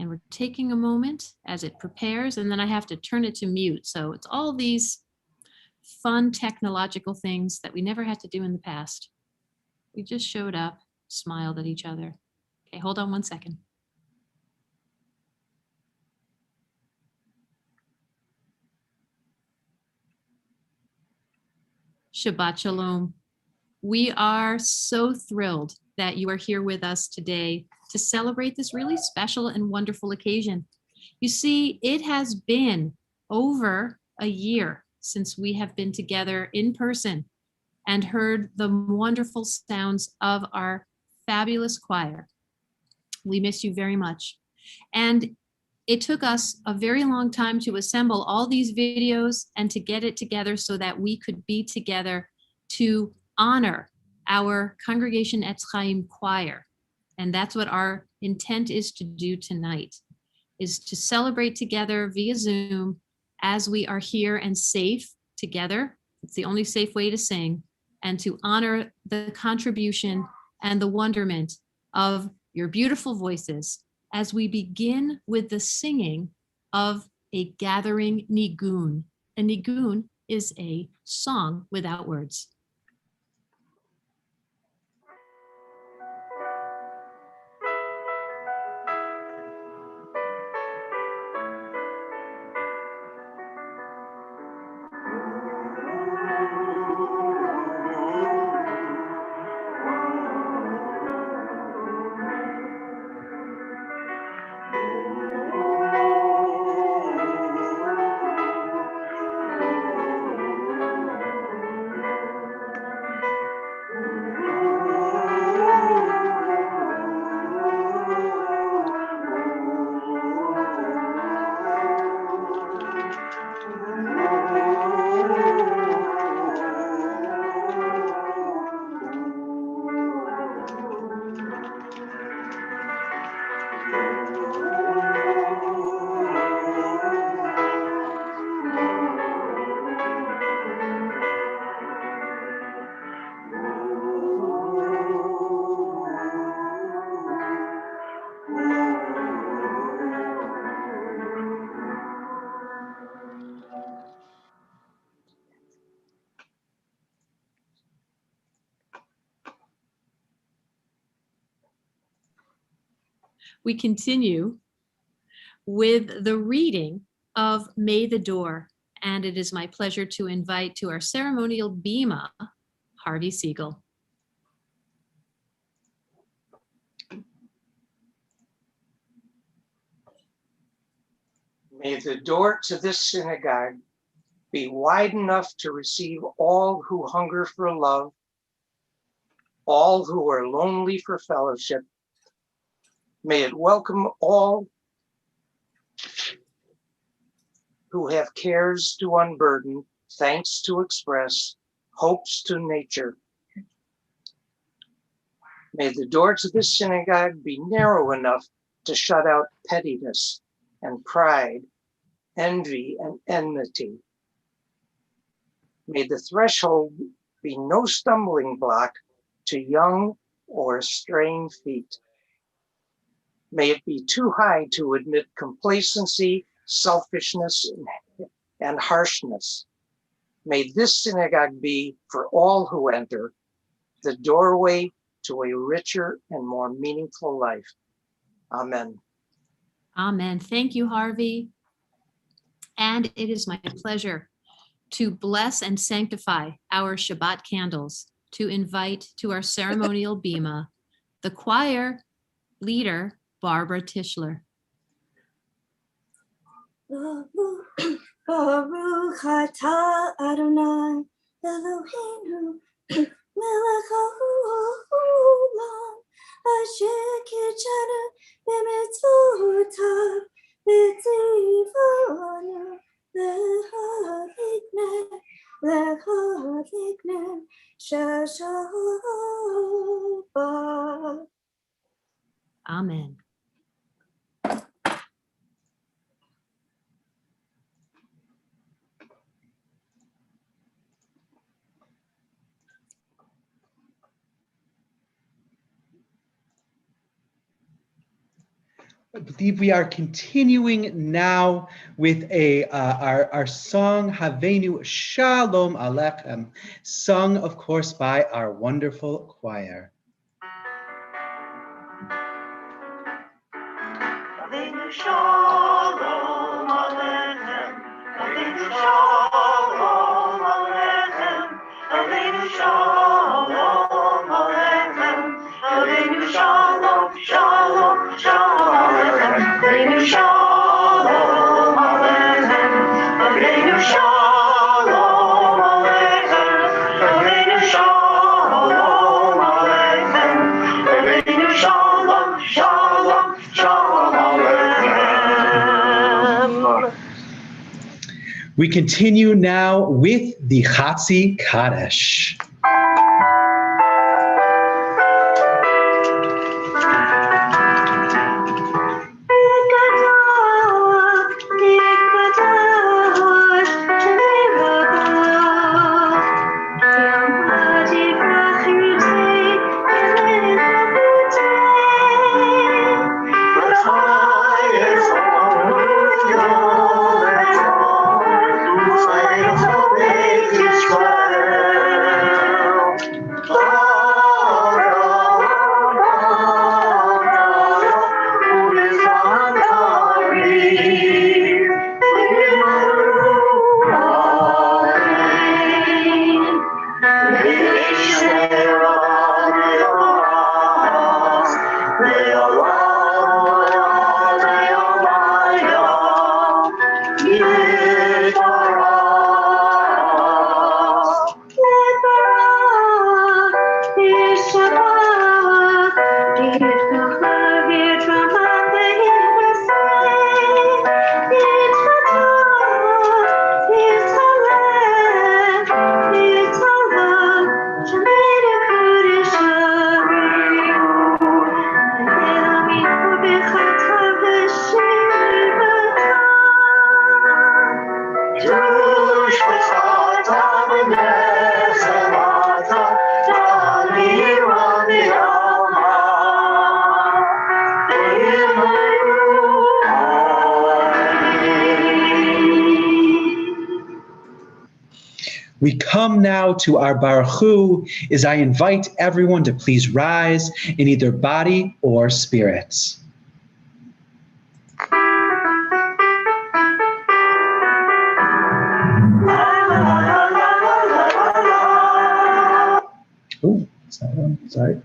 And we're taking a moment as it prepares, and then I have to turn it to mute. So it's all these fun technological things that we never had to do in the past. We just showed up, smiled at each other. Okay, hold on one second. Shabbat Shalom. We are so thrilled that you are here with us today to celebrate this really special and wonderful occasion. You see, it has been over a year since we have been together in person and heard the wonderful sounds of our fabulous choir. We miss you very much. And it took us a very long time to assemble all these videos and to get it together so that we could be together to honor our Congregation Etz Chaim choir. And that's what our intent is to do tonight, is to celebrate together via Zoom as we are here and safe together. It's the only safe way to sing, and to honor the contribution and the wonderment of your beautiful voices as we begin with the singing of a gathering nigun. A nigun is a song without words. We continue with the reading of May the Door, and it is my pleasure to invite to our ceremonial bima, Harvey Siegel. May the door to this synagogue be wide enough to receive all who hunger for love, all who are lonely for fellowship. May it welcome all who have cares to unburden, thanks to express, hopes to nature. May the door to this synagogue be narrow enough to shut out pettiness and pride, envy and enmity. May the threshold be no stumbling block to young or straying feet. May it be too high to admit complacency, selfishness, and harshness. May this synagogue be, for all who enter, the doorway to a richer and more meaningful life. Amen. Amen. Thank you, Harvey. And it is my pleasure to bless and sanctify our Shabbat candles, to invite to our ceremonial bima the choir leader, Barbara Tischler. Baruch atah Adonai Eloheinu melech haolam asher kitshanu b'mitzvotav v'tzivanu lehadliknem Shabbat. Amen. I believe we are continuing now with our song Havenu Shalom Alechem, sung, of course, by our wonderful choir. Havenu Shalom Alechem, Havenu Shalom Alechem, Havenu Shalom Alechem, Havenu Shalom, Shalom, Shalom Alechem, Havenu Shalom Alechem, Havenu Shalom Alechem, Havenu Shalom Alechem, Havenu Shalom, Shalom, Shalom Alechem. We continue now with the Chatzi Kaddish. We come now to our Baruch Hu, as I invite everyone to please rise in either body or spirits. Oh, is that one? Sorry.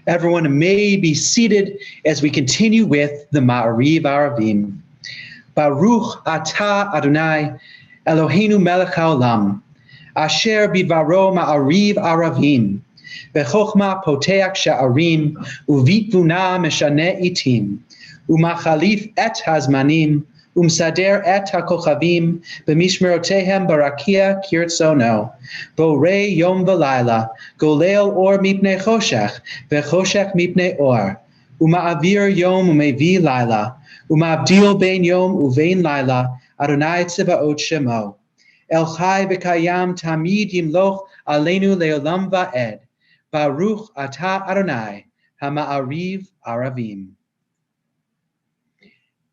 Everyone may be seated as we continue with the Ma'ariv Aravim. Baruch atah Adonai, Eloheinu melech haolam, asher bidvaro Ma'ariv Aravim, bechokma poteach sha'arim, uvitvuna meshane itim, umachalif et hazmanim, umsader et hakochavim, b'mishmerotehem barakia kirtzono, borei yom v'layla, golel or mipnei choshech, v'choshech mipnei or, uma'avir yom umevi layla, uma'avdil bein yom uvein layla, Adonai tzivaot shemo. El chai v'kayam tamid yimloch aleinu leolam va'ed. Baruch atah Adonai, hama'ariv aravim.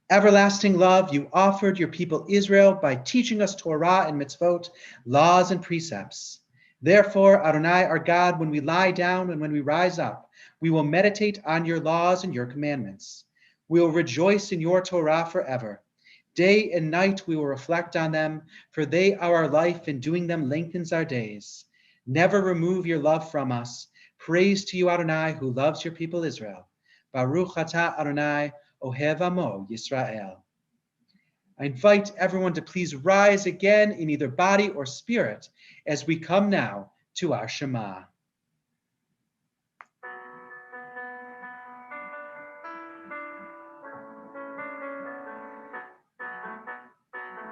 Everlasting love, you offered your people Israel by teaching us Torah and mitzvot, laws and precepts. Therefore, Adonai, our God, when we lie down and when we rise up, we will meditate on your laws and your commandments. We will rejoice in your Torah forever. Day and night we will reflect on them, for they are our life, and doing them lengthens our days. Never remove your love from us. Praise to you, Adonai, who loves your people Israel. Baruch atah Adonai, Ohev Amo Yisrael. I invite everyone to please rise again in either body or spirit as we come now to our Shema.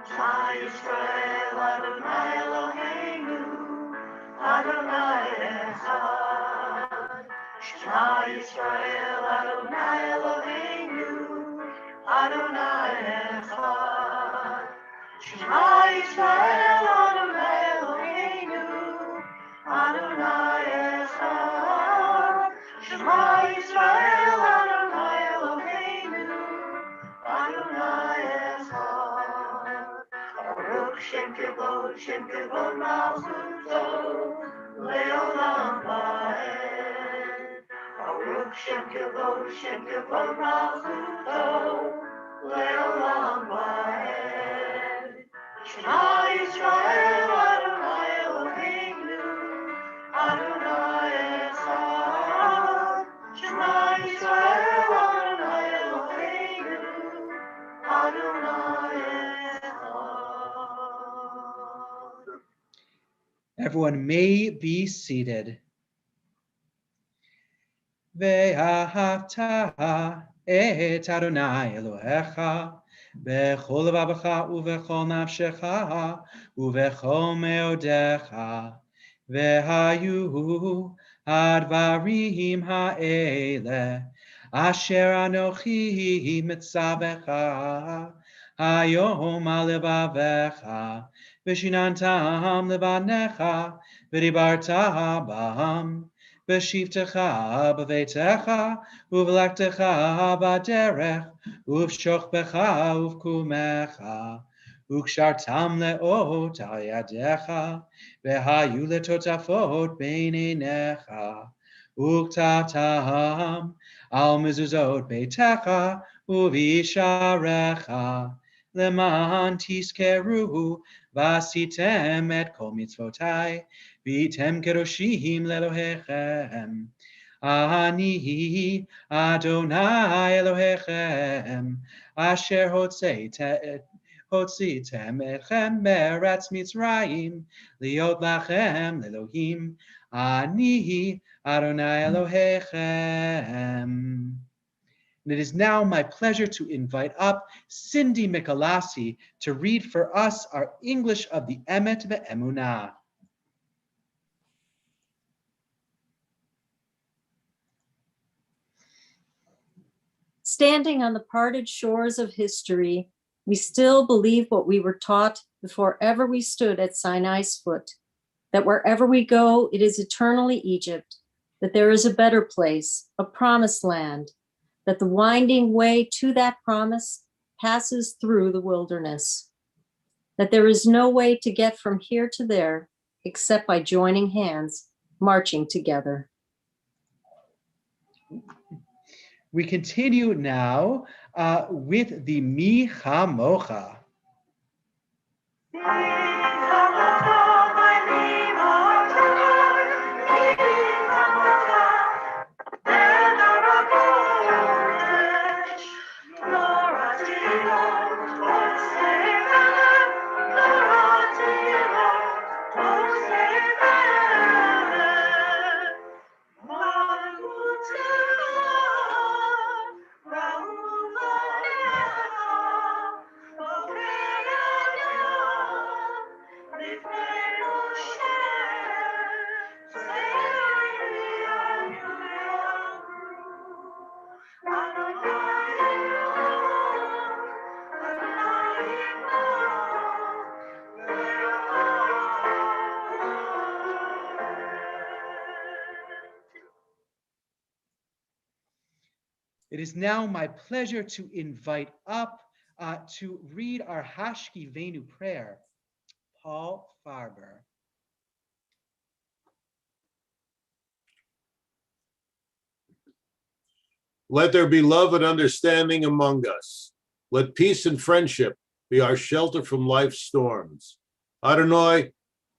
Shema Yisrael, Adonai Eloheinu, Adonai Echad. Shema Yisrael, Adonai Eloheinu, Adonai Echad. Shema Yisrael, Adonai Eloheinu, Adonai Echad. Shema Yisrael, Adonai Eloheinu, Adonai Echad. Baruch Shem Kevod Malchuto, Leolam Vaed. Baruch Shem Kevod Malchuto, Leolam Vaed. Shema Yisrael, Adonai Eloheinu, Adonai Echad. Shema Yisrael, Adonai Eloheinu, Adonai Echad. Everyone may be seated. Ve'ahavta et Adonai Elohecha bechol levavecha uvechol nafshecha uvechol meodecha ve'hayu advarim ha'ele asher anochi mitzavecha hayom alevavecha v'shinantam levanecha v'dibarta bam B'shivtecha b'veitecha, uv'lektecha b'derech, uv'shochbecha uv'kumecha, ukshartam le'ot al yadecha, v'hayu letotafot b'neinecha, uktatam al mezuzot beitecha, uv'isharecha, leman tiskeru, v'asitem et kol mitzvotai, Vitem kedoshim lelohechem. Ani Adonai Elohechem. Asher hotzitem etchem meretz Mitzrayim. Liot lachem lelohim. Ani Adonai Elohechem. And it is now my pleasure to invite up Cindy Michalasi to read for us our English of the Emet ve'emunah. Standing on the parted shores of history, we still believe what we were taught before ever we stood at Sinai's foot, that wherever we go, it is eternally Egypt, that there is a better place, a promised land, that the winding way to that promise passes through the wilderness, that there is no way to get from here to there except by joining hands, marching together. We continue now with the Mi Chamocha. It is now my pleasure to invite up to read our Hashki Venu prayer, Paul Farber. Let there be love and understanding among us. Let peace and friendship be our shelter from life's storms. Adonai,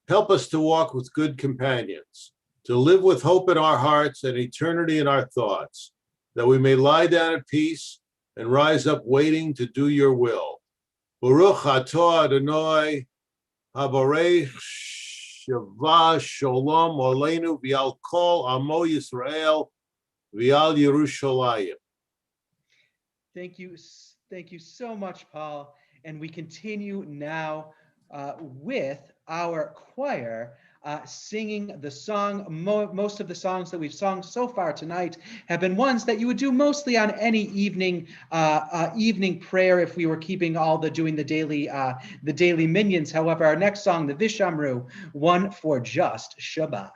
help us to walk with good companions, to live with hope in our hearts and eternity in our thoughts, that we may lie down at peace and rise up waiting to do your will. Baruch atah Adonai, habarech shava shalom aleinu v'al kol amo Yisrael v'al Yerushalayim. Thank you so much, Paul. And we continue now with our choir singing the song. Most of the songs that we've sung so far tonight have been ones that you would do mostly on any evening prayer if we were keeping all doing the daily minions. However, our next song, the Vishamru, one for just Shabbat.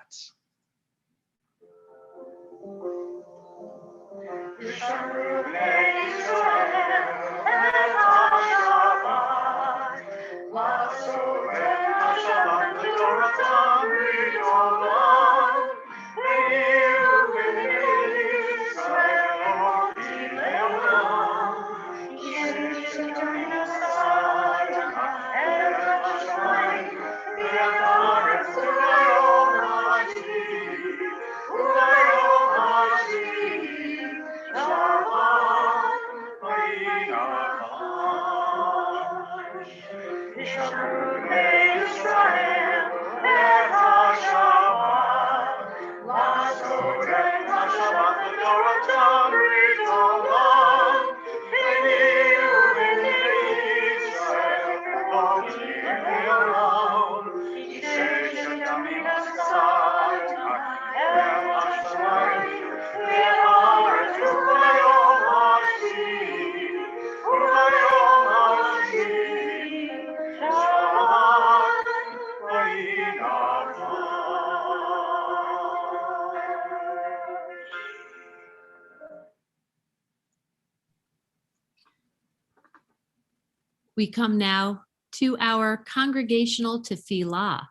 We come now to our congregational tefillah.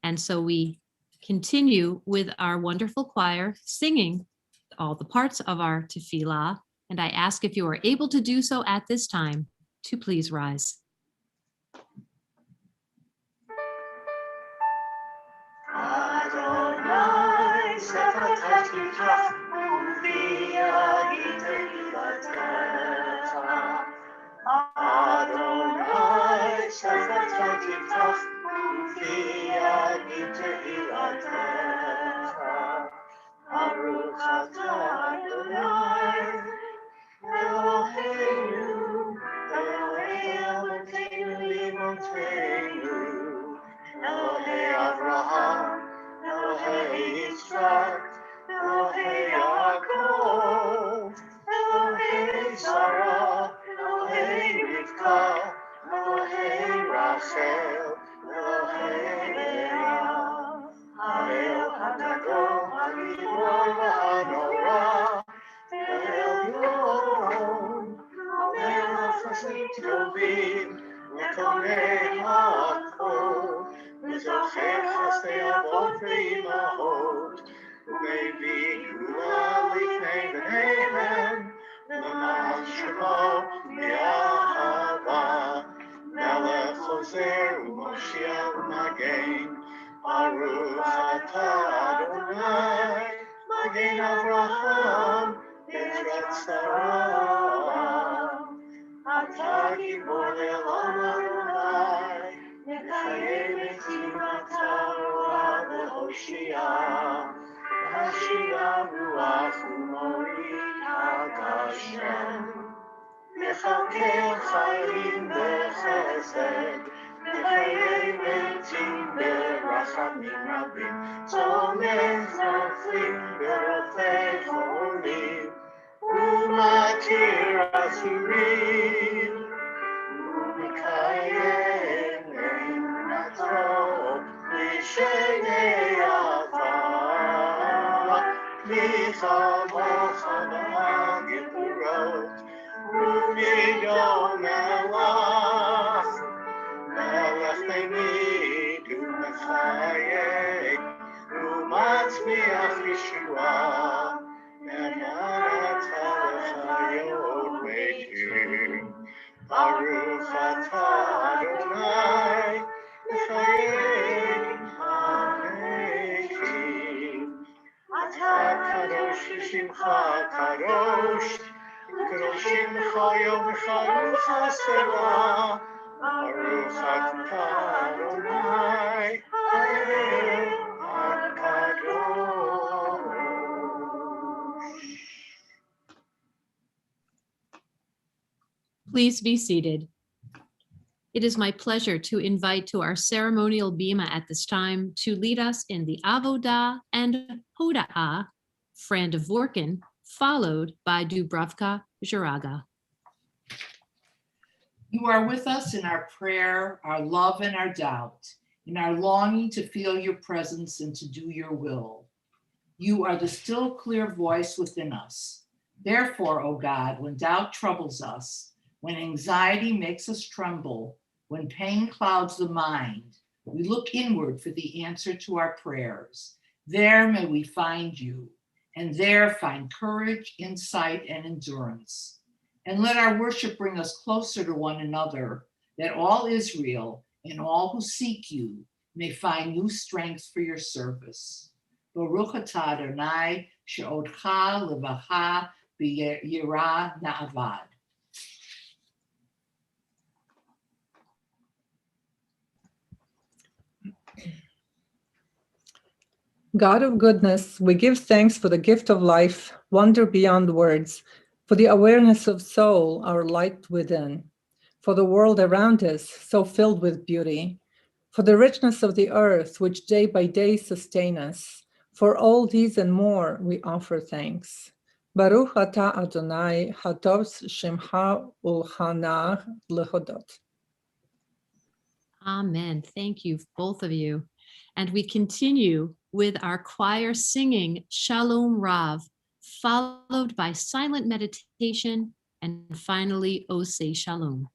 And so we continue with our wonderful choir singing all the parts of our tefillah. And I ask if you are able to do so at this time to please rise. Baruch atah Adonai, Eloheinu, Elohei Avotenu Imotenu, Elohei Avraham, Elohei Yitzchak, Elohei Yaakov, Elohei Sarah, Elohei Rivka, Elohei Rachel, Elohei Leah. Ha'el Hagadol, Ha'gibor V'Hanora, Elyon, Ha'melech Chesed Tovim, Mekonei Ha'akol, Mezocher Chesdei Avot Ve'imahot, U'mevii Gula Lifnei B'neihem, L'ma'an Shemo B'Ahava, Melech Chozer U'Moshiach U'Magen, Baruch atah Adonai, Magen Avraham, Ezrat Sarah. Atah Gibor Le'olam Adonai, Mechayem et Yimata Roa V'Hoshia, Hashiva Ruach U'Morid HaGashem, Mechalkel Chayim B'Chesed, Mechayem Metim B'Rachamim Rabim, Tzomech Naflim B'Rofei Cholim, U'Matir Asurim, U'Mekayem Emunato B'Shenei Ava, Michamocha B'Hagipurot, Mido Melach, Melech Meimid Umechayek, Umatzmiach Yeshua, Emanat Halachayot Mekim. Baruch atah Adonai, Mechayek HaMekim. Atah kadosh v'shimcha kadosh, Kadoshim b'chayil v'charuch hasela. Baruch atah Adonai, Mechayek HaKadosh. Please be seated. It is my pleasure to invite to our ceremonial bima at this time to lead us in the Avodah and Hoda'ah, Fran Dvorkin, followed by Dubravka Jaraga. You are with us in our prayer, our love, and our doubt, in our longing to feel your presence and to do your will. You are the still clear voice within us. Therefore, O God, when doubt troubles us, when anxiety makes us tremble, when pain clouds the mind, we look inward for the answer to our prayers. There may we find you, and there find courage, insight, and endurance. And let our worship bring us closer to one another, that all Israel and all who seek you may find new strength for your service. Baruch atah Adonai, she'odcha levacha b'yirah na'avad. God of goodness, we give thanks for the gift of life, wonder beyond words, for the awareness of soul, our light within, for the world around us, so filled with beauty, for the richness of the earth, which day by day sustain us. For all these and more, we offer thanks. Baruch atah Adonai, hatov shemcha ulchana lehodot. Amen. Thank you, both of you. And we continue with our choir singing Shalom Rav, followed by silent meditation, and finally, Oseh Shalom.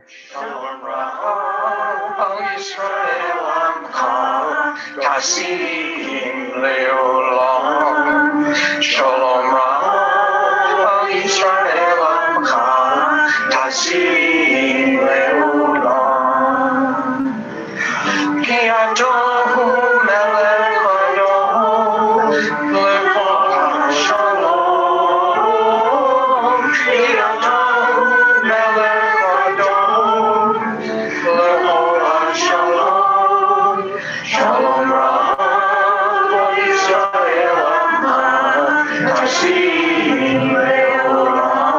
Shalom Al Yisrael Amcha, Tasim Leolam. Shalom Al Yisrael Amcha, Tasim Leolam. Ki Atohu Melech Adon, Lechol Shalom. Ki Atohu Melech Adon, Lechol Shalom. Shalom Rav Yisrael Amcha, Tasim Leolam.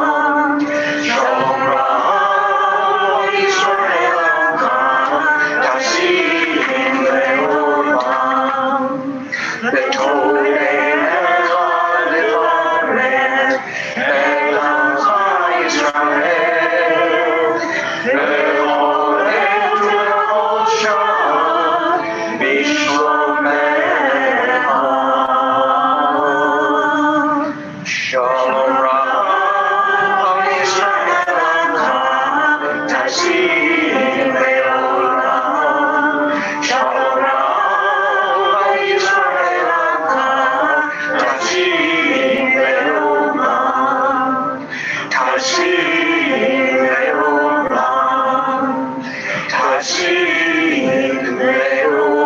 Shalom Rav Yisrael Amcha, Tasim Leolam. B'tovecha levaret et Amcha Yisrael, b'chol עת ובכל שעה, בשלומך. Shalom Rav Yisrael Amcha, Tasim Leolam. Shalom Rav Yisrael Amcha, Tasim Leolam. Tasim Leolam. Tasim Leolam.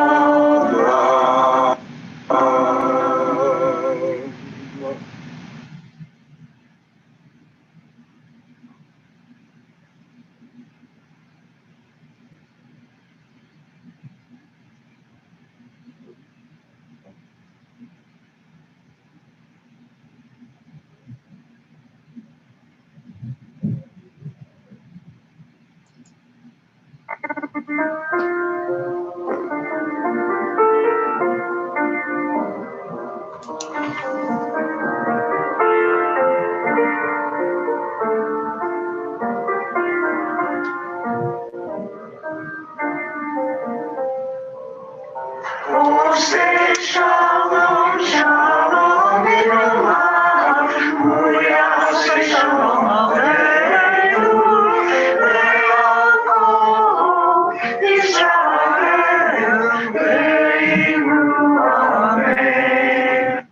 Shalom, shalom, Ibrahim. Hu yaseh shalom aleinu, ve'yakol Yisrael, ve'yiru amen.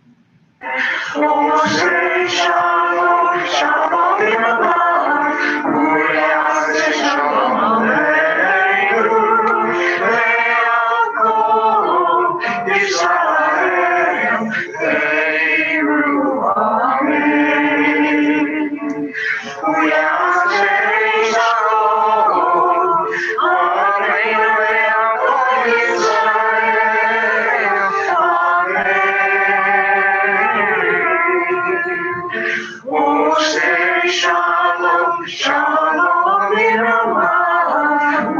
Say shalom, shalom, Ibrahim. Hu yaseh shalom aleinu, ve'yakol Yisrael, ve'yiru amen. Hu yaseh shalom aleinu, ve'yakol Yisrael, amen. Oh, say shalom, shalom, Ibrahim.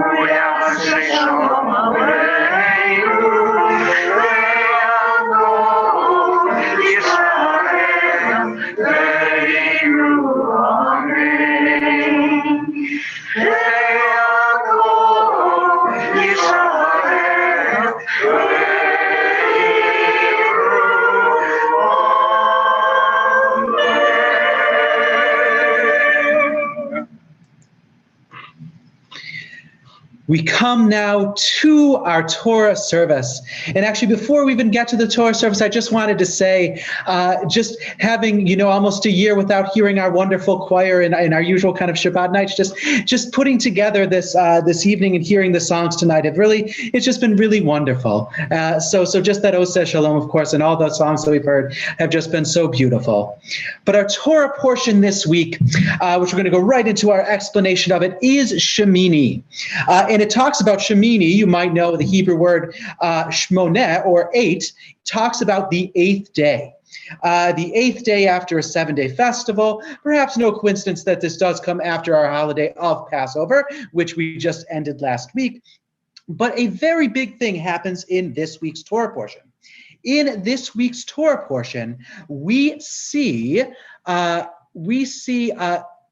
Oh, yeah, say shalom, aleinu, ve'yakol Yisrael, ve'yiru amen. Ve'yakol Yisrael, ve'yiru amen. We come now to our Torah service. And actually, before we even get to the Torah service, I just wanted to say, just having, almost a year without hearing our wonderful choir in our usual kind of Shabbat nights, just putting together this evening and hearing the songs tonight, it's just been really wonderful. So just that Oseh Shalom, of course, and all those songs that we've heard have just been so beautiful. But our Torah portion this week, which we're going to go right into our explanation of it, is Shemini. And it talks about Shemini. You might know the Hebrew word shmoneh, or 8, talks about the 8th day. The 8th day after a 7-day festival. Perhaps no coincidence that this does come after our holiday of Passover, which we just ended last week. But a very big thing happens in this week's Torah portion. In this week's Torah portion, we see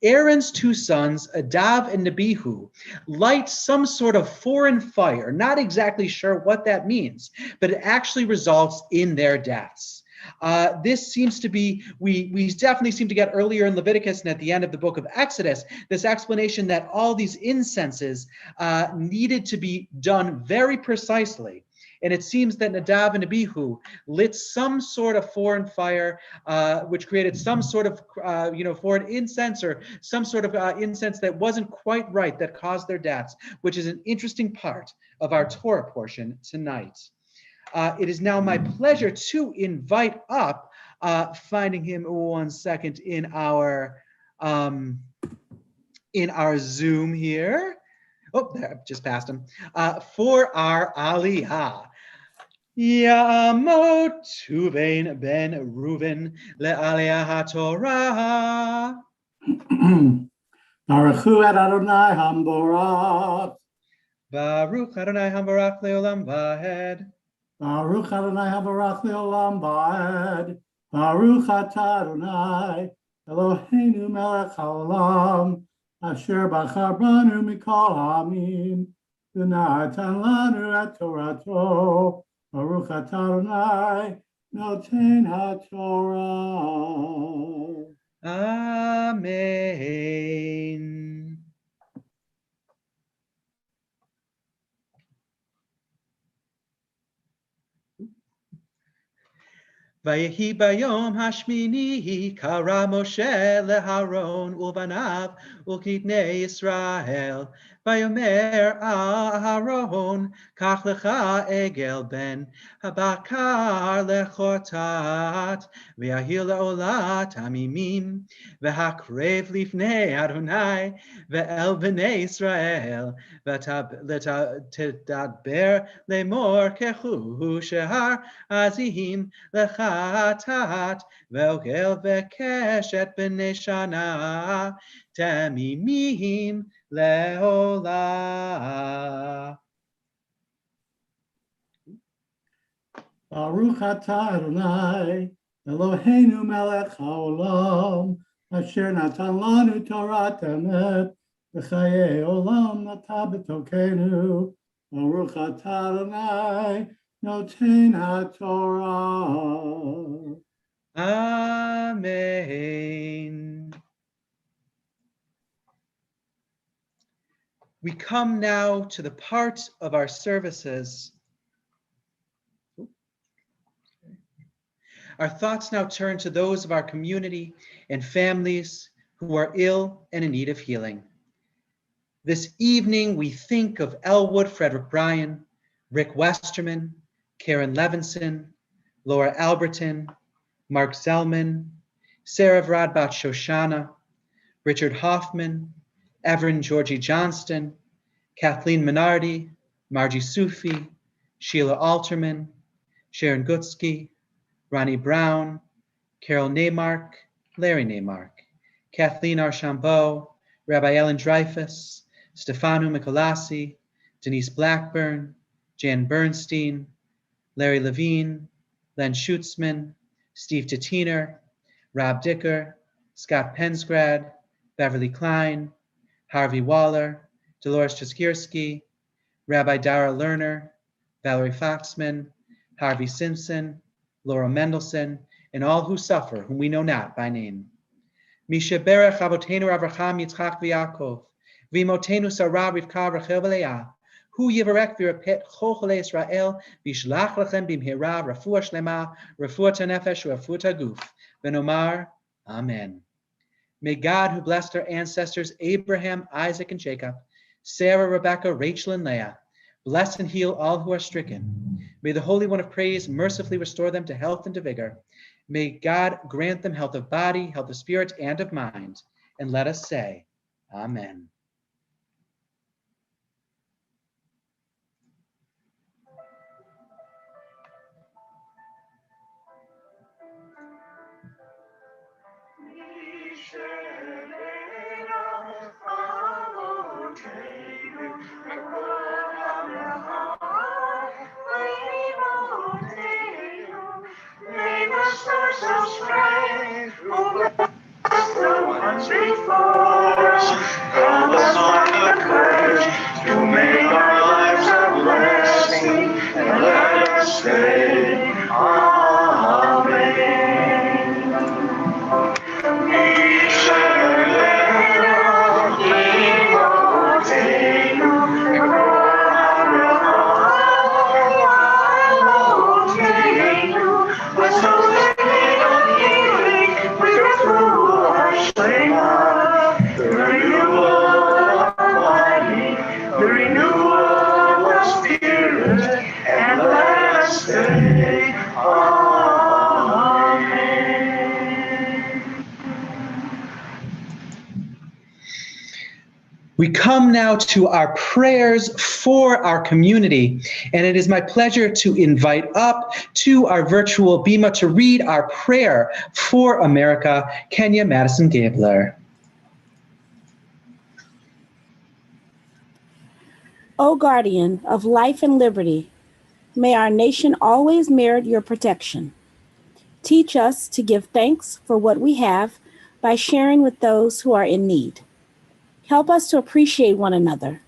Aaron's 2 sons, Nadav and Abihu, light some sort of foreign fire. Not exactly sure what that means, but it actually results in their deaths. This seems to be, we definitely seem to get earlier in Leviticus and at the end of the book of Exodus, this explanation that all these incenses needed to be done very precisely. And it seems that Nadav and Abihu lit some sort of foreign fire, which created some sort of, foreign incense, or some sort of incense that wasn't quite right, that caused their deaths, which is an interesting part of our Torah portion tonight. It is now my pleasure to invite up, finding him 1 second in our Zoom here. Oh, there, I've just passed him. For our Aliyah. Yamot Tuvein ben Reuven le'aliyah haTorah. Baruchu et Adonai Hamborach. Baruch Adonai Hamborach le'olam vaed. Baruch Adonai Hamborach le'olam vaed. Baruch atah Adonai Eloheinu melech haolam. Asher bachar banu mikol ha'amim, v'natan lanu et Torato, Baruch atah Adonai noten haTorah. Amen. Vayehi bayom hashmini kara Moshe leHaron ulbanav ulkitnei Yisrael. Vayomer Aharon kach lecha egel ben habakar lechortat v'yahil leolat hamimim v'hakrev lifnei Adonai ve'el bnei Yisrael v'tadber lemor kechu shehar azim lechatat ve'ogel ve'keshet b'nei shana tamimim le'olah. Baruch atah Adonai Eloheinu melech haolam, asher natan lanu Torat emet v'chayei olam nata b'tokenu. Baruch atah Adonai Noten HaTorah. Amen. We come now to the part of our services. Our thoughts now turn to those of our community and families who are ill and in need of healing. This evening, we think of Elwood Frederick Bryan, Rick Westerman, Karen Levinson, Laura Alberton, Mark Zellman, Sarah Vradbat Shoshana, Richard Hoffman, Everin Georgie Johnston, Kathleen Minardi, Margie Sufi, Sheila Alterman, Sharon Gutsky, Ronnie Brown, Carol Neymark, Larry Neymark, Kathleen Archambault, Rabbi Ellen Dreyfus, Stefano Michelasi, Denise Blackburn, Jan Bernstein, Larry Levine, Len Schutzman, Steve Tatiner, Rob Dicker, Scott Pensgrad, Beverly Klein, Harvey Waller, Dolores Cheskirski, Rabbi Dara Lerner, Valerie Foxman, Harvey Simpson, Laura Mendelson, and all who suffer, whom we know not by name. Misha Berech Avotenu Avraham Yitzchak v'Yakov, V'imotenu Sarah Rivka Rachel v'Leah, Hu Yivarech v'Rapet Chochole Israel, V'Shlach Lechem B'Mhira Rafua Shlema, Rafua Tanefesh Rafua Taguf, V'Nomar, Amen. May God, who blessed our ancestors Abraham, Isaac, and Jacob, Sarah, Rebekah, Rachel, and Leah, bless and heal all who are stricken. May the Holy One of Praise mercifully restore them to health and to vigor. May God grant them health of body, health of spirit, and of mind. And let us say, Amen. May the source of strength, who bless the ones before us, help us find the courage to make our lives a blessing, and let us say, Amen. The renewal of spirit, and let us say, Amen. We come now to our prayers for our community, and it is my pleasure to invite up to our virtual Bima to read our prayer for America, Kenya Madison Gabler. O guardian of life and liberty, may our nation always merit your protection. Teach us to give thanks for what we have by sharing with those who are in need. Help us to appreciate one another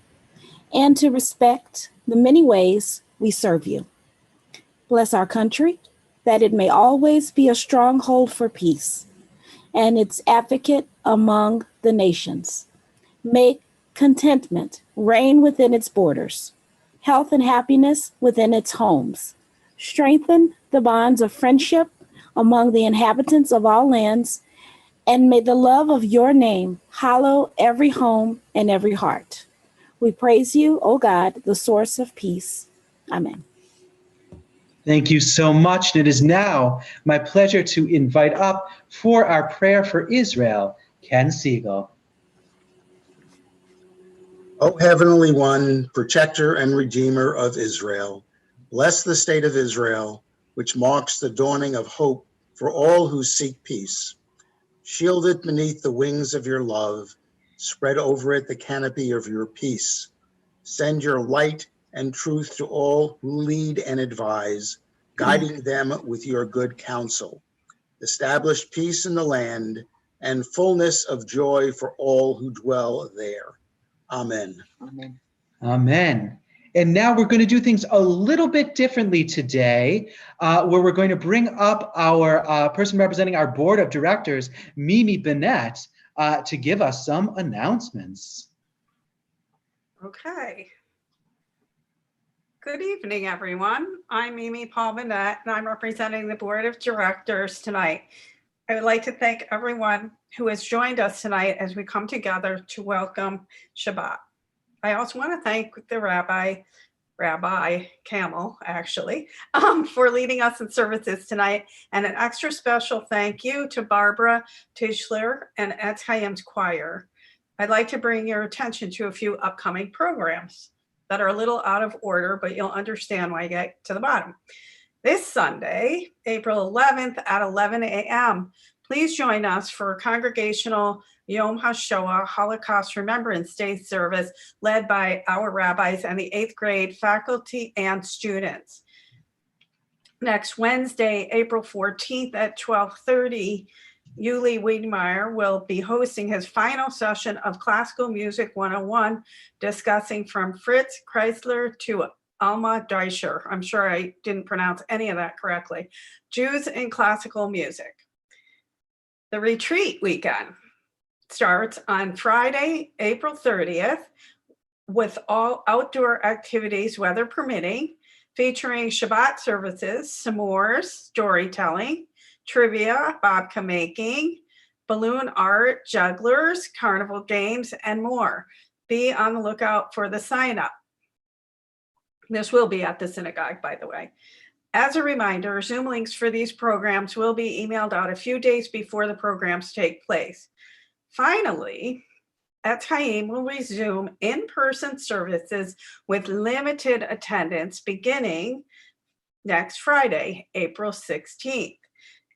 and to respect the many ways we serve you. Bless our country, that it may always be a stronghold for peace and its advocate among the nations. Make contentment reign within its borders, health and happiness within its homes. Strengthen the bonds of friendship among the inhabitants of all lands, and may the love of your name hallow every home and every heart. We praise you, O God, the source of peace. Amen. Thank you so much. And it is now my pleasure to invite up for our prayer for Israel, Ken Siegel. O Heavenly One, protector and redeemer of Israel, bless the state of Israel, which marks the dawning of hope for all who seek peace. Shield it beneath the wings of your love, spread over it the canopy of your peace. Send your light and truth to all who lead and advise, guiding them with your good counsel. Establish peace in the land and fullness of joy for all who dwell there. Amen. Amen. Amen. And now we're going to do things a little bit differently today, where we're going to bring up our person representing our board of directors, Mimi Bennett, to give us some announcements. Okay. Good evening, everyone. I'm Mimi Paul Bennett, and I'm representing the board of directors tonight. I would like to thank everyone who has joined us tonight as we come together to welcome Shabbat. I also want to thank the Rabbi Camel, actually, for leading us in services tonight. And an extra special thank you to Barbara Tischler and Etz Chaim's choir. I'd like to bring your attention to a few upcoming programs that are a little out of order, but you'll understand when I get to the bottom. This Sunday, April 11th at 11 a.m., please join us for a congregational Yom HaShoah Holocaust Remembrance Day service led by our rabbis and the 8th grade faculty and students. Next Wednesday, April 14th at 12:30, Yuli Wiedemeyer will be hosting his final session of Classical Music 101, discussing from Fritz Kreisler to Alma Deischer. I'm sure I didn't pronounce any of that correctly. Jews in Classical Music. The retreat weekend starts on Friday, April 30th, with all outdoor activities, weather permitting, featuring Shabbat services, s'mores, storytelling, trivia, babka making, balloon art, jugglers, carnival games, and more. Be on the lookout for the sign up. This will be at the synagogue, by the way. As a reminder, Zoom links for these programs will be emailed out a few days before the programs take place. Finally, Etz Chaim will resume in-person services with limited attendance beginning next Friday, April 16th.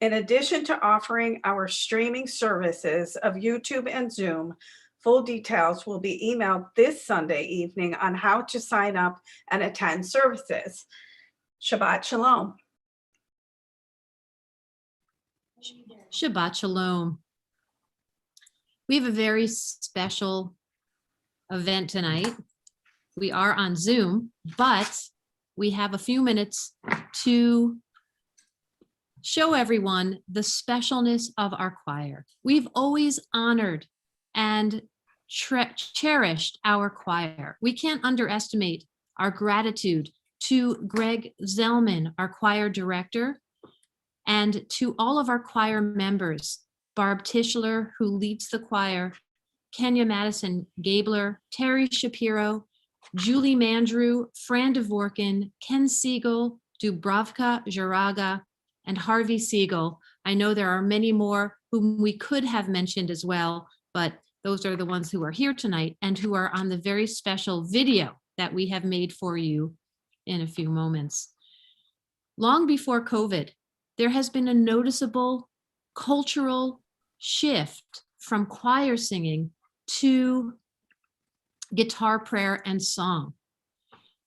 In addition to offering our streaming services of YouTube and Zoom, full details will be emailed this Sunday evening on how to sign up and attend services. Shabbat Shalom. Shabbat Shalom. We have a very special event tonight. We are on Zoom, but we have a few minutes to show everyone the specialness of our choir. We've always honored and cherished our choir. We can't underestimate our gratitude to Greg Zellman, our choir director, and to all of our choir members, Barb Tischler, who leads the choir, Kenya Madison Gabler, Terry Shapiro, Julie Mandrew, Fran Dvorkin, Ken Siegel, Dubravka Jaraga, and Harvey Siegel. I know there are many more whom we could have mentioned as well, but those are the ones who are here tonight and who are on the very special video that we have made for you in a few moments. Long before COVID, there has been a noticeable cultural shift from choir singing to guitar prayer and song.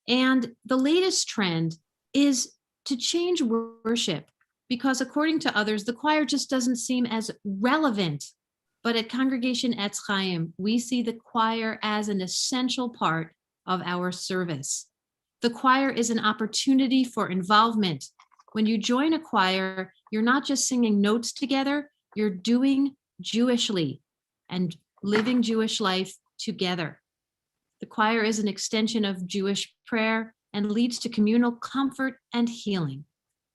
And the latest trend is to change worship because according to others, the choir just doesn't seem as relevant. But at Congregation Etz Chaim, we see the choir as an essential part of our service. The choir is an opportunity for involvement. When you join a choir, you're not just singing notes together, you're doing Jewishly and living Jewish life together. The choir is an extension of Jewish prayer and leads to communal comfort and healing.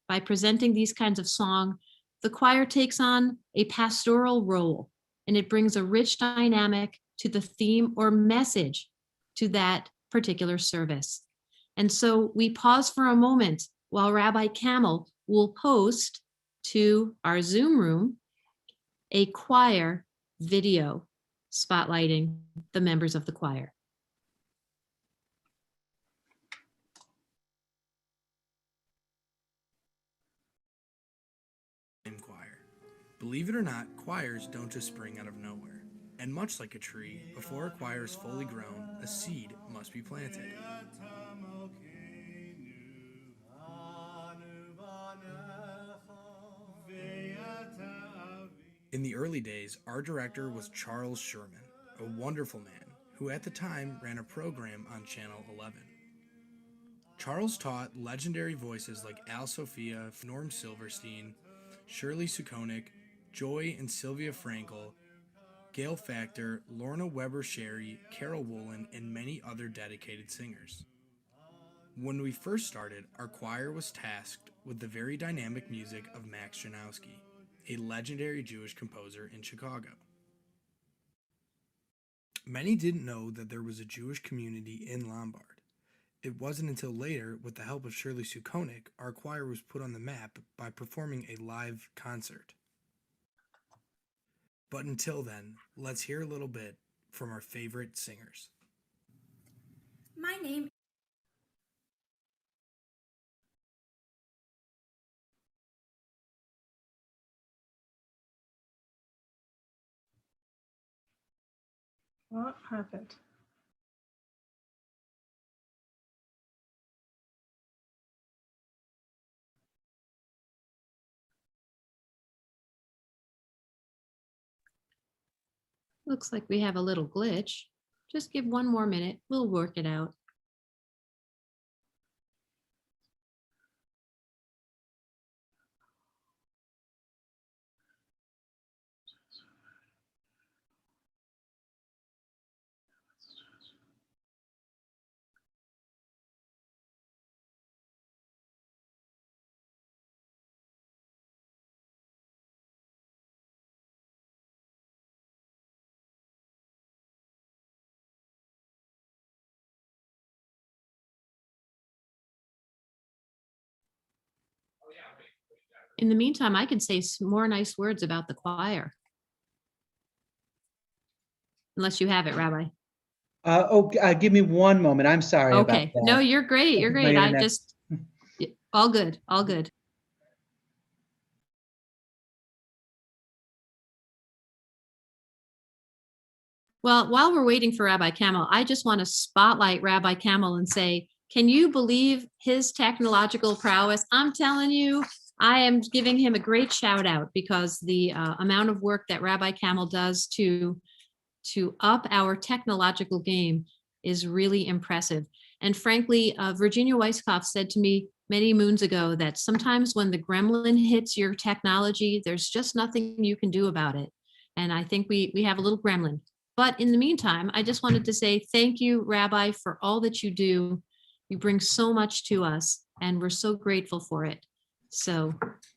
By presenting these kinds of song, the choir takes on a pastoral role, and it brings a rich dynamic to the theme or message to that particular service. And so we pause for a moment while Rabbi Camel will post to our Zoom room a choir video spotlighting the members of the choir. Choir. Believe it or not, choirs don't just spring out of nowhere. And much like a tree, before a choir is fully grown, a seed must be planted. In the early days, our director was Charles Sherman, a wonderful man who at the time ran a program on Channel 11. Charles taught legendary voices like Al Sophia, Norm Silverstein, Shirley Sukonik, Joy and Sylvia Frankel, Gail Factor, Lorna Weber Sherry, Carol Woolen, and many other dedicated singers. When we first started, our choir was tasked with the very dynamic music of Max Janowski, a legendary Jewish composer in Chicago. Many didn't know that there was a Jewish community in Lombard. It wasn't until later, with the help of Shirley Sukonik, our choir was put on the map by performing a live concert. But until then, let's hear a little bit from our favorite singers. My name What happened? Looks like we have a little glitch. Just give one more minute. We'll work it out. In the meantime, I can say some more nice words about the choir. Unless you have it, Rabbi. Give me one moment. I'm sorry about Okay. that. No, you're great. You're My great. I internet. just, all good, all good. Well, while we're waiting for Rabbi Camel, I just want to spotlight Rabbi Camel and say, can you believe his technological prowess? I'm telling you, I am giving him a great shout out because the amount of work that Rabbi Camel does to up our technological game is really impressive. And frankly, Virginia Weisskopf said to me many moons ago that sometimes when the gremlin hits your technology, there's just nothing you can do about it. And I think we have a little gremlin. But in the meantime, I just wanted to say thank you, Rabbi, for all that you do. You bring so much to us, and we're so grateful for it. So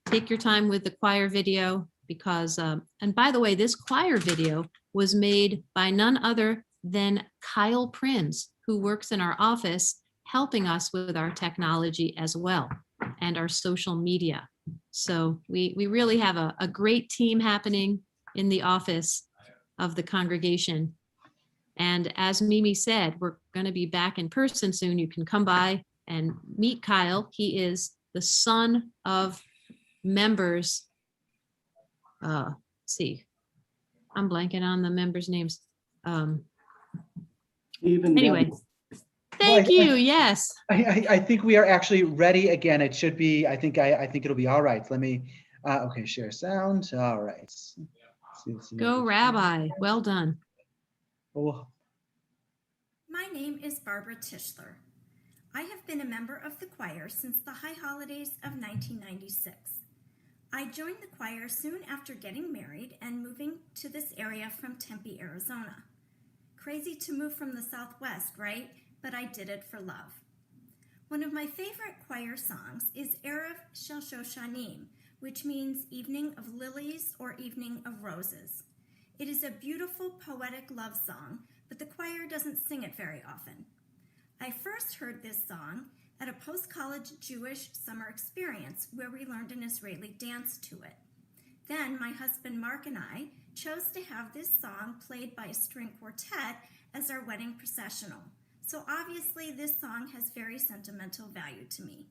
take your time with the choir video because, and by the way, this choir video was made by none other than Kyle Prinz, who works in our office, helping us with our technology as well and our social media. So we really have a great team happening in the office of the congregation. And as Mimi said, we're going to be back in person soon. You can come by and meet Kyle. He is the son of members. Let's see, I'm blanking on the members' names. Anyway, thank you. Yes. I think we are actually ready again. It should be. I think it'll be all right. Let me. Okay, share sound. All right. Go, Rabbi. Well done. Oh. My name is Barbara Tischler. I have been a member of the choir since the high holidays of 1996. I joined the choir soon after getting married and moving to this area from Tempe, Arizona. Crazy to move from the Southwest, right? But I did it for love. One of my favorite choir songs is Erev Shel Shoshanim, which means Evening of Lilies or Evening of Roses. It is a beautiful poetic love song, but the choir doesn't sing it very often. I first heard this song at a post-college Jewish summer experience where we learned an Israeli dance to it. Then my husband Mark and I chose to have this song played by a string quartet as our wedding processional. So obviously this song has very sentimental value to me.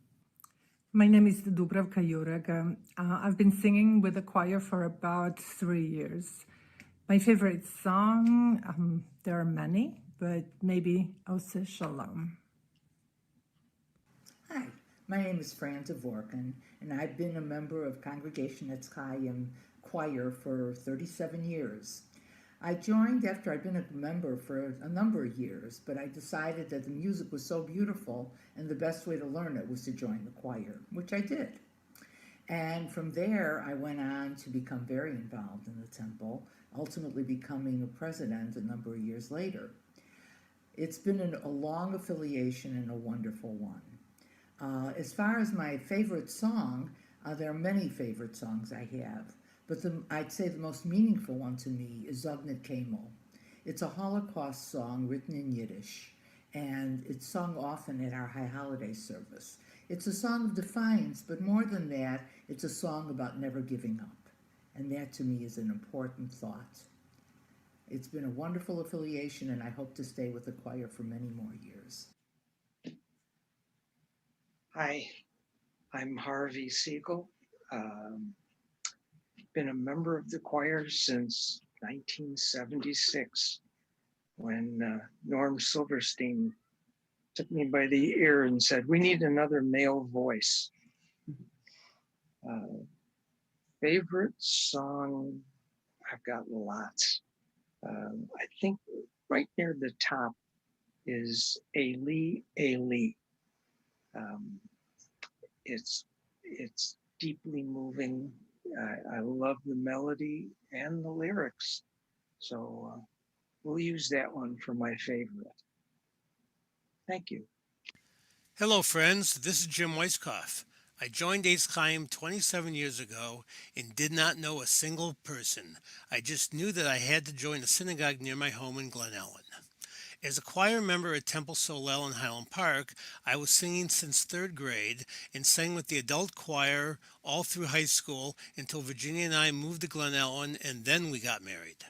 My name is Dubravka Jurek. I've been singing with the choir for about 3 years. My favorite song, there are many, but maybe Ose Shalom. Hi, my name is Fran Dvorkin, and I've been a member of Congregation Etzchayim choir for 37 years. I joined after I'd been a member for a number of years, but I decided that the music was so beautiful and the best way to learn it was to join the choir, which I did. And from there, I went on to become very involved in the temple, ultimately becoming a president a number of years later. It's been a long affiliation and a wonderful one. As far as my favorite song, there are many favorite songs I have, but I'd say the most meaningful one to me is Zognet Kemel. It's a Holocaust song written in Yiddish, and it's sung often at our High Holiday service. It's a song of defiance, but more than that, it's a song about never giving up, and that to me is an important thought. It's been a wonderful affiliation, and I hope to stay with the choir for many more years. Hi, I'm Harvey Siegel. Been a member of the choir since 1976 when Norm Silverstein took me by the ear and said, "We need another male voice." Favorite song, I've got lots. I think right near the top is Eli, Eli. It's deeply moving. I love the melody and the lyrics. So we'll use that one for my favorite. Thank you. Hello, friends. This is Jim Weiskopf. I joined Eitz Chaim 27 years ago and did not know a single person. I just knew that I had to join a synagogue near my home in Glen Ellen. As a choir member at Temple Solel in Highland Park, I was singing since third grade and sang with the adult choir all through high school until Virginia and I moved to Glen Ellen, and then we got married.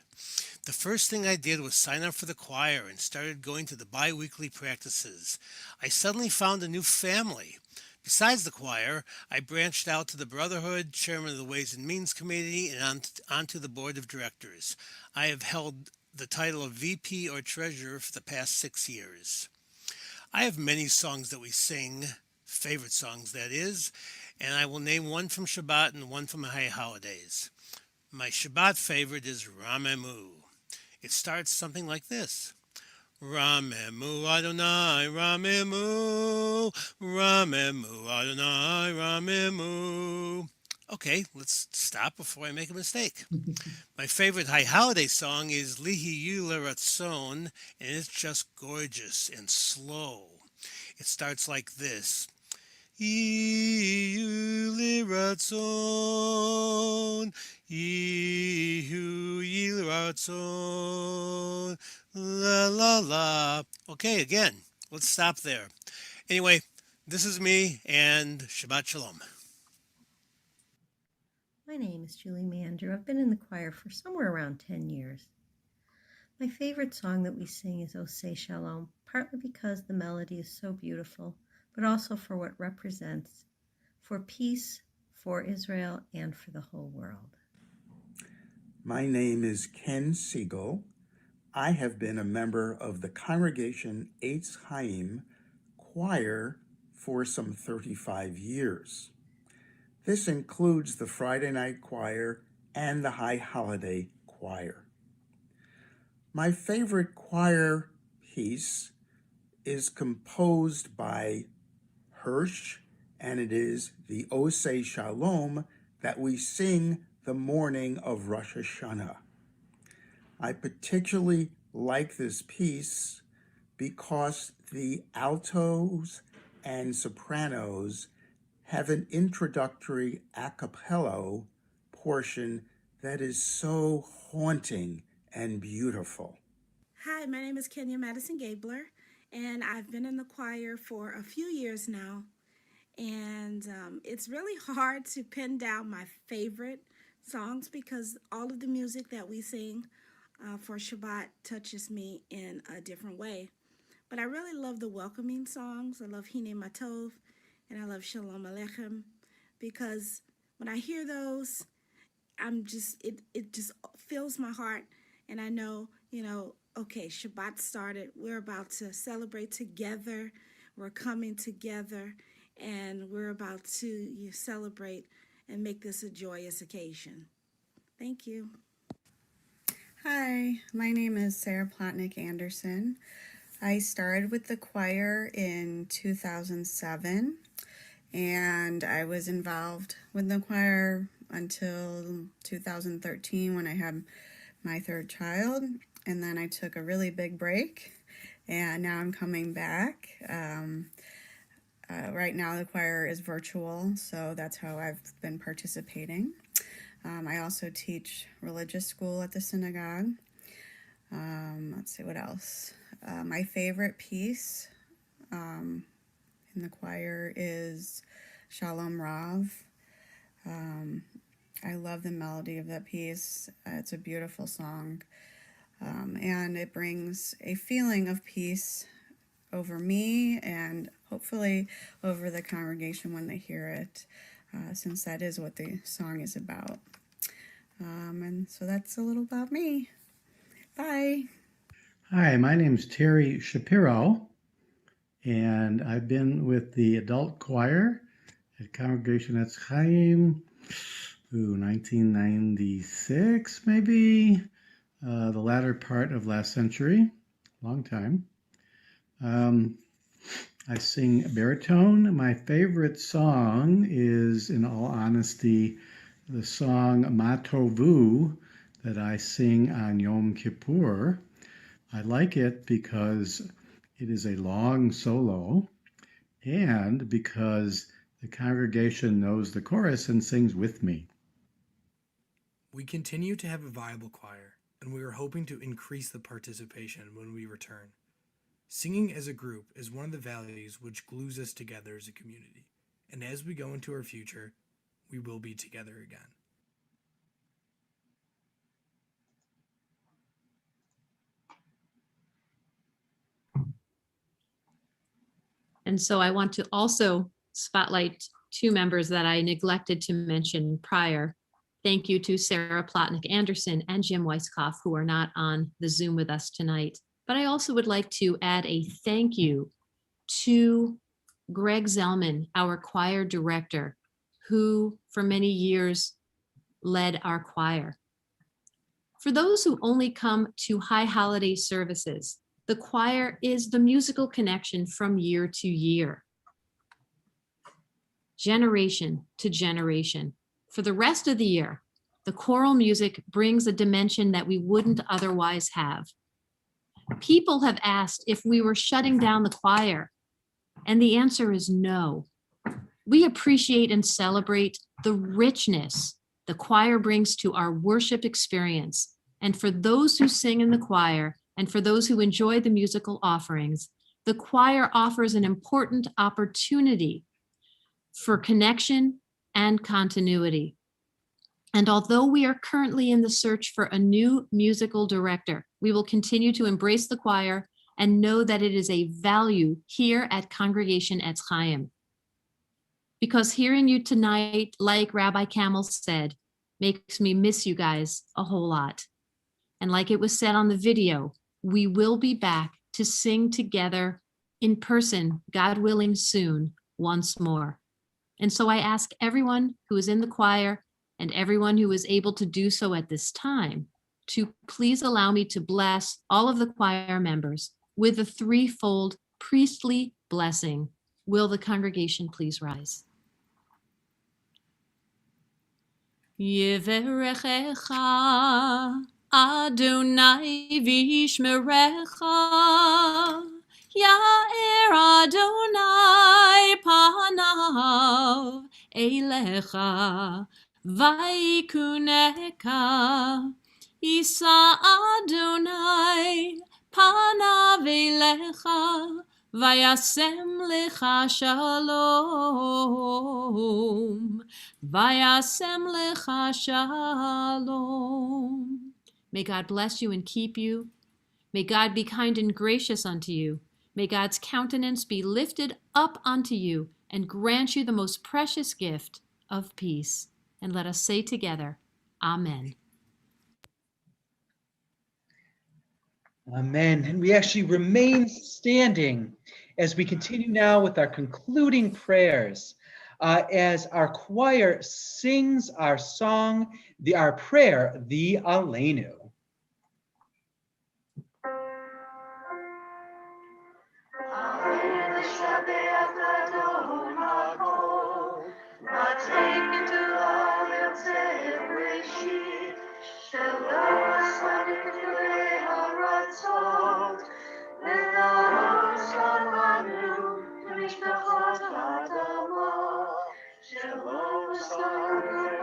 The first thing I did was sign up for the choir and started going to the bi-weekly practices. I suddenly found a new family. Besides the choir, I branched out to the Brotherhood, chairman of the Ways and Means Committee, and onto the board of directors. I have held the title of VP or treasurer for the past 6 years. I have many songs that we sing, favorite songs that is, and I will name one from Shabbat and one from High Holidays. My Shabbat favorite is Ramemu. It starts something like this. Ramemu Adonai, Ramemu, Ramemu Adonai, Ramemu. Okay, let's stop before I make a mistake. My favorite High Holiday song is Lihiyu Leratzon, and it's just gorgeous and slow. It starts like this. Ihu liratzon, Ihu yiratzon, la la la. Okay, again, let's stop there. Anyway, this is me, and Shabbat Shalom. My name is Julie Mander. I've been in the choir for somewhere around 10 years. My favorite song that we sing is Oseh Shalom, partly because the melody is so beautiful, but also for what it represents for peace, for Israel, and for the whole world. My name is Ken Siegel. I have been a member of the Congregation Eitz Chaim choir for some 35 years. This includes the Friday night choir and the High Holiday choir. My favorite choir piece is composed by Hirsch, and it is the Oseh Shalom that we sing the morning of Rosh Hashanah. I particularly like this piece because the altos and sopranos have an introductory a cappella portion that is so haunting and beautiful. Hi, my name is Kenya Madison Gabler, and I've been in the choir for a few years now. And it's really hard to pin down my favorite songs because all of the music that we sing for Shabbat touches me in a different way. But I really love the welcoming songs. I love Hine Matov and I love Shalom Aleichem because when I hear those, it just fills my heart, and I know, okay, Shabbat started. We're about to celebrate together. We're coming together, and we're about to celebrate and make this a joyous occasion. Thank you. Hi, my name is Sarah Plotnick Anderson. I started with the choir in 2007, and I was involved with the choir until 2013 when I had my third child, and then I took a really big break, and now I'm coming back. Right now the choir is virtual, so that's how I've been participating. I also teach religious school at the synagogue. Let's see what else. My favorite piece in the choir is Shalom Rav. I love the melody of that piece. It's a beautiful song, and it brings a feeling of peace over me and hopefully over the congregation when they hear it, since that is what the song is about. And so that's a little about me. Bye. Hi, my name's Terry Shapiro, and I've been with the adult choir at Congregation Etz Chaim, 1996 maybe, the latter part of last century, long time. I sing baritone. My favorite song is, in all honesty, the song Ma Tovu that I sing on Yom Kippur. I like it because it is a long solo and because the congregation knows the chorus and sings with me. We continue to have a viable choir, and we are hoping to increase the participation when we return. Singing as a group is one of the values which glues us together as a community, and as we go into our future, we will be together again. And so I want to also spotlight two members that I neglected to mention prior. Thank you to Sarah Plotnick Anderson and Jim Weiskopf, who are not on the Zoom with us tonight. But I also would like to add a thank you to Greg Zellman, our choir director, who for many years led our choir. For those who only come to high holiday services, the choir is the musical connection from year to year, generation to generation. For the rest of the year, the choral music brings a dimension that we wouldn't otherwise have. People have asked if we were shutting down the choir, and the answer is no. We appreciate and celebrate the richness the choir brings to our worship experience. And for those who sing in the choir, and for those who enjoy the musical offerings, the choir offers an important opportunity for connection and continuity. And although we are currently in the search for a new musical director, we will continue to embrace the choir and know that it is a value here at Congregation Etz Chaim. Because hearing you tonight, like Rabbi Camel said, makes me miss you guys a whole lot. And like it was said on the video, we will be back to sing together in person, God willing, soon, once more. And so I ask everyone who is in the choir and everyone who is able to do so at this time to please allow me to bless all of the choir members with a threefold priestly blessing. Will the congregation please rise? Yeverechecha Adonai v'yishmerecha, Ya'er Adonai panav elecha, v'yikuneka, Yisa Adonai panav elecha, v'yasem lecha shalom. Vayasem lecha shalom. May God bless you and keep you. May God be kind and gracious unto you. May God's countenance be lifted up unto you and grant you the most precious gift of peace. And let us say together, Amen. Amen. And we actually remain standing as we continue now with our concluding prayers. As our choir sings our song, our prayer, the Aleinu. Shalom Sarayukahem,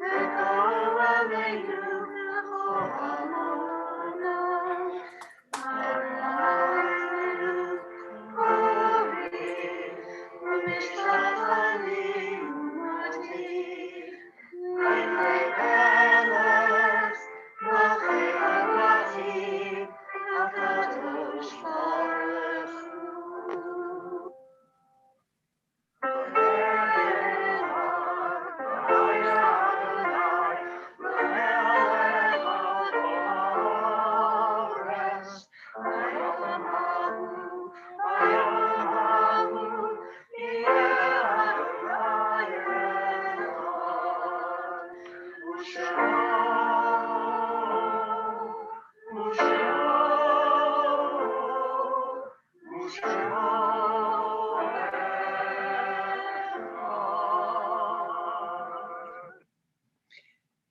Vekol Aleinu V'chol Amonam, Marayenu Kori, V'mishtatani Umati, V'nei Eles, V'chei Avatim, HaKadosh Baruch Hu.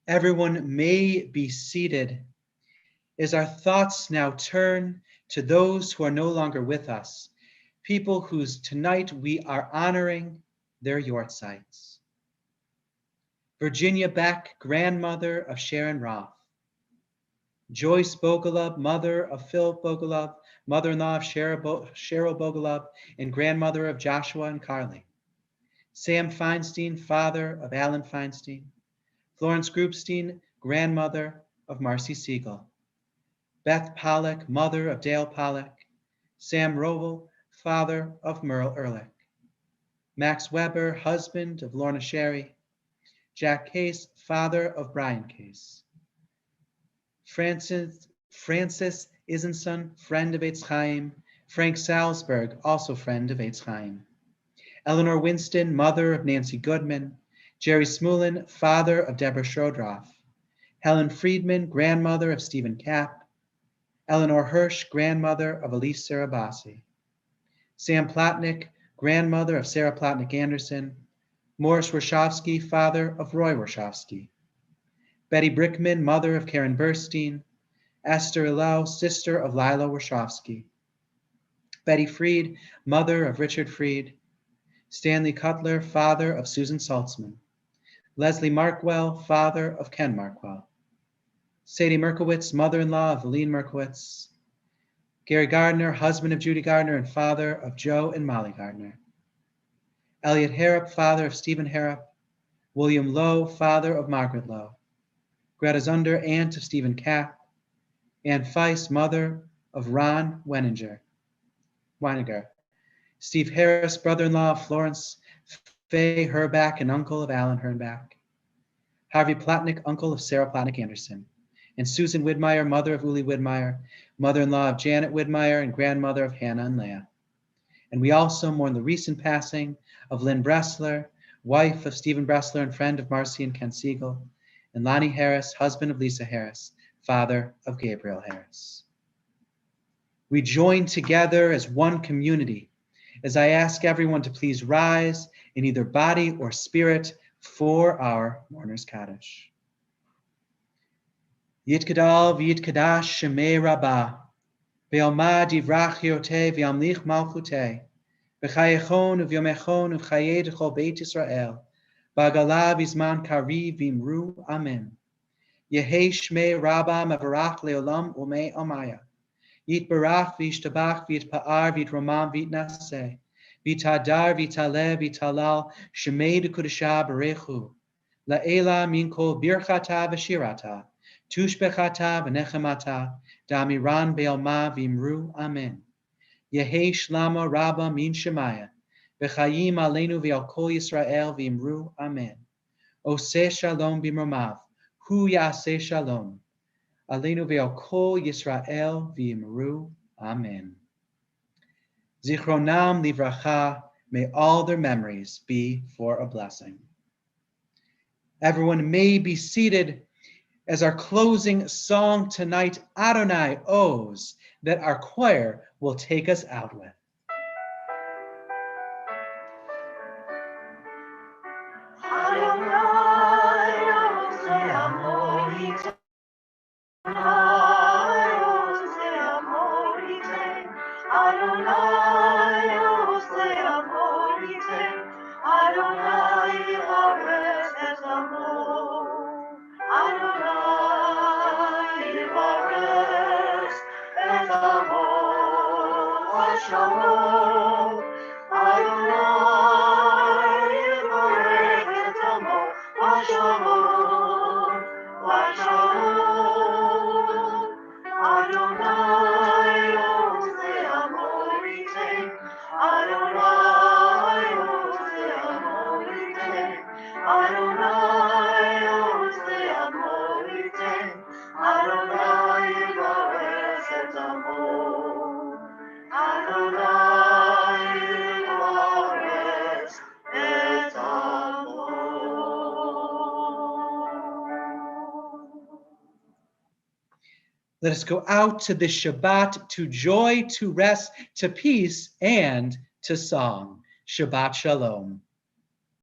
Everyone may be seated as our thoughts now turn to those who are no longer with us, people whose tonight we are honoring their yortzites. Virginia Beck, grandmother of Sharon Roth. Joyce Bogalub, mother of Philip Bogalub, mother-in-law of Cheryl Bogalub, and grandmother of Joshua and Carly. Sam Feinstein, father of Alan Feinstein. Florence Groupstein, grandmother of Marcy Siegel. Beth Pollock, mother of Dale Pollock. Sam Roble, father of Merle Ehrlich. Max Weber, husband of Lorna Sherry. Jack Case, father of Brian Case. Francis Isenson, friend of Eitz Chaim. Frank Salzberg, also friend of Eitz Chaim. Eleanor Winston, mother of Nancy Goodman. Jerry Smulin, father of Deborah Schrodroff. Helen Friedman, grandmother of Stephen Kapp. Eleanor Hirsch, grandmother of Elise Sarabasi. Sam Plotnick, grandmother of Sarah Plotnick Anderson. Morris Warshawski, father of Roy Warshawski. Betty Brickman, mother of Karen Burstein. Esther Ilau, sister of Lila Warshawski. Betty Freed, mother of Richard Freed. Stanley Cutler, father of Susan Saltzman. Leslie Markwell, father of Ken Markwell. Sadie Merkowitz, mother-in-law of Aline Merkowitz. Gary Gardner, husband of Judy Gardner and father of Joe and Molly Gardner. Elliot Harrop, father of Stephen Harrop. William Lowe, father of Margaret Lowe. Greta Zunder, aunt of Stephen Kapp. Ann Feist, mother of Ron Weiniger. Steve Harris, brother-in-law of Florence Faye Herback and uncle of Alan Hernback. Harvey Plotnick, uncle of Sarah Plotnick Anderson. And Susan Widmeyer, mother of Uli Widmeyer, mother-in-law of Janet Widmeyer and grandmother of Hannah and Leah. And we also mourn the recent passing of Lynn Bressler, wife of Stephen Bressler and friend of Marcy and Ken Siegel, and Lonnie Harris, husband of Lisa Harris, father of Gabriel Harris. We join together as one community as I ask everyone to please rise in either body or spirit for our mourner's Kaddish. Yitkadal v'yitkadash shemei rabbah, ve'alma divrach yoteh ve'amlich malchuteh, v'chayechon v'yomechon v'chayed chol beit Yisrael, ba'gala v'zman kariv v'imru amen. Yehei shmei rabbah mevarach leolam umei amaya. Yitbarach v'yishtabach v'yitpa'ar v'yitramam v'yitnaseh, v'yitadar v'yitaleh v'yitalal shemei d'kudashah barechu, la'ela min kol birchata v'shirata, tushbechata v'nechemata, da'amiran be'alma v'imru amen. Yehei shlama rabba min shemaya, v'chayim aleinu v'al kol Yisrael v'imru amen. Oseh shalom b'mromav, hu yaseh shalom. Aleinu ve'al kol Yisrael v'yimru, amen. Zichronam livracha, may all their memories be for a blessing. Everyone may be seated as our closing song tonight, Adonai Oz, that our choir will take us out with. Adonai yivares et amo. Adonai yivares et amo. Shalom. Adonai yivares et amo. Shalom. Shalom. Adonai ose amorite. Adonai ose amorite. Adonai ose amorite. Adonai yivares et amo. Adonai yivares et amo. Let us go out to this Shabbat to joy, to rest, to peace, and to song. Shabbat Shalom.